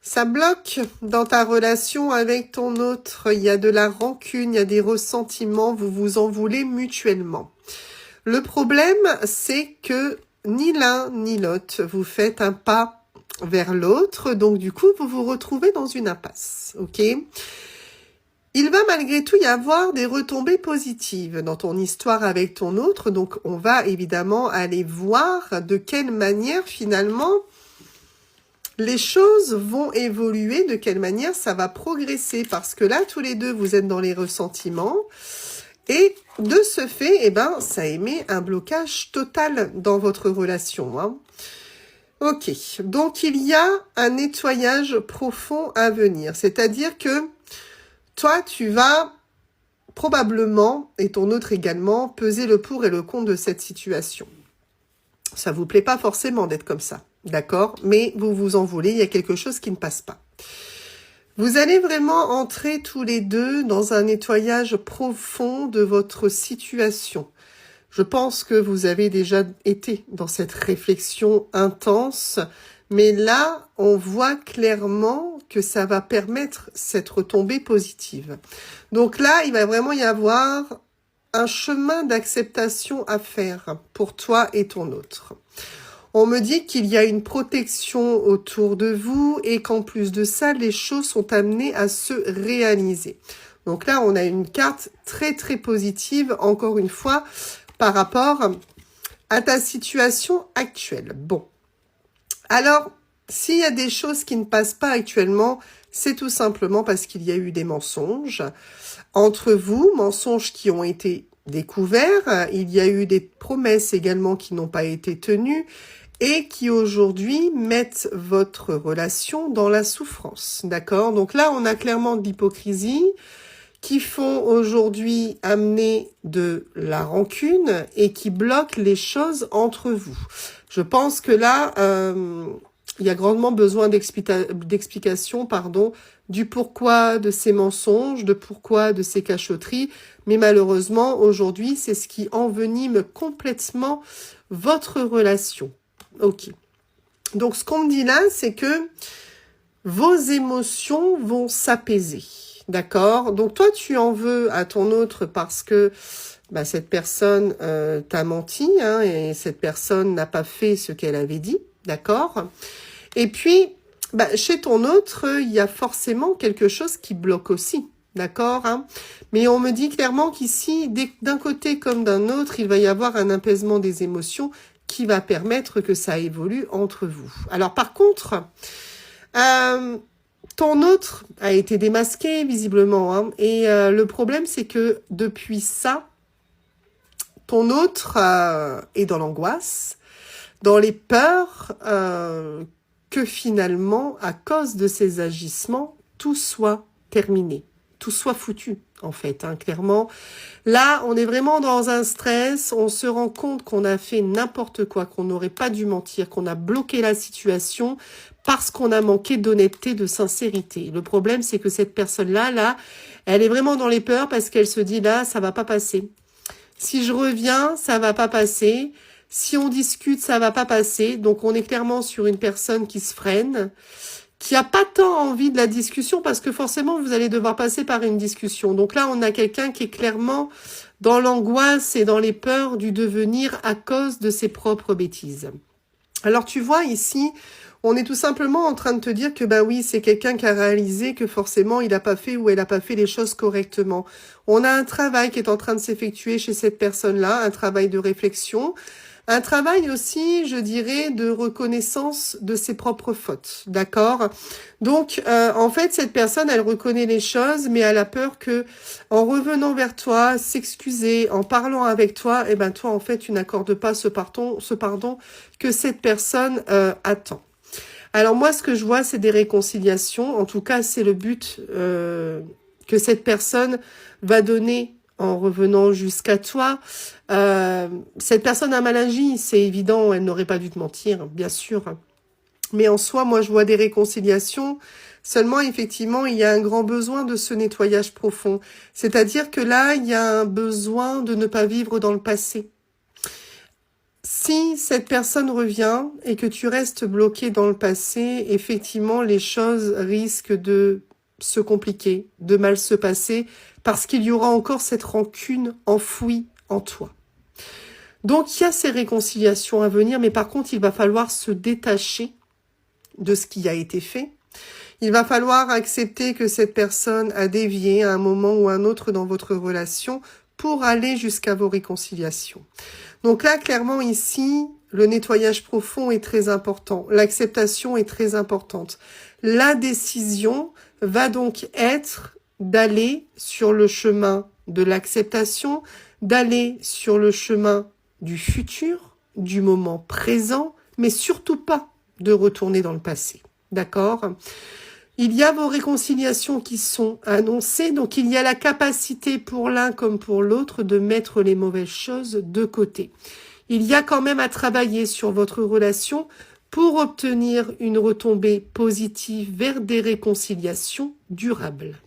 Ça bloque dans ta relation avec ton autre. Il y a de la rancune, il y a des ressentiments, vous vous en voulez mutuellement. Le problème, c'est que ni l'un ni l'autre, vous faites un pas vers l'autre. Donc du coup, vous vous retrouvez dans une impasse. Ok ? Il va malgré tout y avoir des retombées positives dans ton histoire avec ton autre. Donc on va évidemment aller voir de quelle manière finalement les choses vont évoluer, de quelle manière ça va progresser. Parce que là, tous les deux, vous êtes dans les ressentiments. Et de ce fait, eh ben, ça émet un blocage total dans votre relation. Hein. Ok, donc il y a un nettoyage profond à venir. C'est-à-dire que toi, tu vas probablement, et ton autre également, peser le pour et le contre de cette situation. Ça vous plaît pas forcément d'être comme ça, d'accord? Mais vous vous en voulez, il y a quelque chose qui ne passe pas. Vous allez vraiment entrer tous les deux dans un nettoyage profond de votre situation. Je pense que vous avez déjà été dans cette réflexion intense, mais là, on voit clairement que ça va permettre cette retombée positive. Donc là, il va vraiment y avoir un chemin d'acceptation à faire pour toi et ton autre. On me dit qu'il y a une protection autour de vous et qu'en plus de ça, les choses sont amenées à se réaliser. Donc là, on a une carte très très positive, encore une fois, par rapport à ta situation actuelle. Bon. Alors, s'il y a des choses qui ne passent pas actuellement, c'est tout simplement parce qu'il y a eu des mensonges entre vous, mensonges qui ont été découverts. Il y a eu des promesses également qui n'ont pas été tenues et qui aujourd'hui mettent votre relation dans la souffrance. D'accord? Donc là, on a clairement de l'hypocrisie qui font aujourd'hui amener de la rancune et qui bloquent les choses entre vous. Je pense que là, il y a grandement besoin d'explications, du pourquoi de ces mensonges, de pourquoi de ces cachotteries. Mais malheureusement, aujourd'hui, c'est ce qui envenime complètement votre relation. Ok. Donc, ce qu'on me dit là, c'est que vos émotions vont s'apaiser. D'accord? Donc, toi, tu en veux à ton autre parce que cette personne t'a menti, hein, et cette personne n'a pas fait ce qu'elle avait dit. D'accord? Et puis, chez ton autre, il y a forcément quelque chose qui bloque aussi. D'accord, hein? Mais on me dit clairement qu'ici, d'un côté comme d'un autre, il va y avoir un apaisement des émotions qui va permettre que ça évolue entre vous. Alors par contre, ton autre a été démasqué visiblement, hein, et le problème c'est que depuis ça, ton autre est dans l'angoisse, dans les peurs que finalement, à cause de ces agissements, tout soit terminé, tout soit foutu, en fait, hein, clairement. Là, on est vraiment dans un stress, on se rend compte qu'on a fait n'importe quoi, qu'on n'aurait pas dû mentir, qu'on a bloqué la situation parce qu'on a manqué d'honnêteté, de sincérité. Le problème, c'est que cette personne-là, elle est vraiment dans les peurs parce qu'elle se dit, là, ça va pas passer. Si je reviens, ça va pas passer. Si on discute, ça va pas passer. Donc, on est clairement sur une personne qui se freine, qui a pas tant envie de la discussion parce que forcément, vous allez devoir passer par une discussion. Donc là, on a quelqu'un qui est clairement dans l'angoisse et dans les peurs du devenir à cause de ses propres bêtises. Alors, tu vois ici, on est tout simplement en train de te dire que oui, c'est quelqu'un qui a réalisé que forcément, il n'a pas fait ou elle n'a pas fait les choses correctement. On a un travail qui est en train de s'effectuer chez cette personne-là, un travail de réflexion, un travail aussi, je dirais, de reconnaissance de ses propres fautes, d'accord? Donc, en fait, cette personne, elle reconnaît les choses, mais elle a peur que, en revenant vers toi, s'excuser, en parlant avec toi, toi, en fait, tu n'accordes pas ce pardon que cette personne attend. Alors moi, ce que je vois, c'est des réconciliations. En tout cas, c'est le but que cette personne va donner en revenant jusqu'à toi. Cette personne a mal agi, c'est évident, elle n'aurait pas dû te mentir, bien sûr. Mais en soi, moi, je vois des réconciliations. Seulement, effectivement, il y a un grand besoin de ce nettoyage profond. C'est-à-dire que là, il y a un besoin de ne pas vivre dans le passé. Si cette personne revient et que tu restes bloqué dans le passé, effectivement, les choses risquent de se compliquer, de mal se passer, parce qu'il y aura encore cette rancune enfouie en toi. Donc, il y a ces réconciliations à venir, mais par contre, il va falloir se détacher de ce qui a été fait. Il va falloir accepter que cette personne a dévié à un moment ou à un autre dans votre relation pour aller jusqu'à vos réconciliations. Donc là, clairement, ici, le nettoyage profond est très important. L'acceptation est très importante. La décision va donc être d'aller sur le chemin de l'acceptation, d'aller sur le chemin du futur, du moment présent, mais surtout pas de retourner dans le passé. D'accord ? Il y a vos réconciliations qui sont annoncées, donc il y a la capacité pour l'un comme pour l'autre de mettre les mauvaises choses de côté. Il y a quand même à travailler sur votre relation pour obtenir une retombée positive vers des réconciliations durables.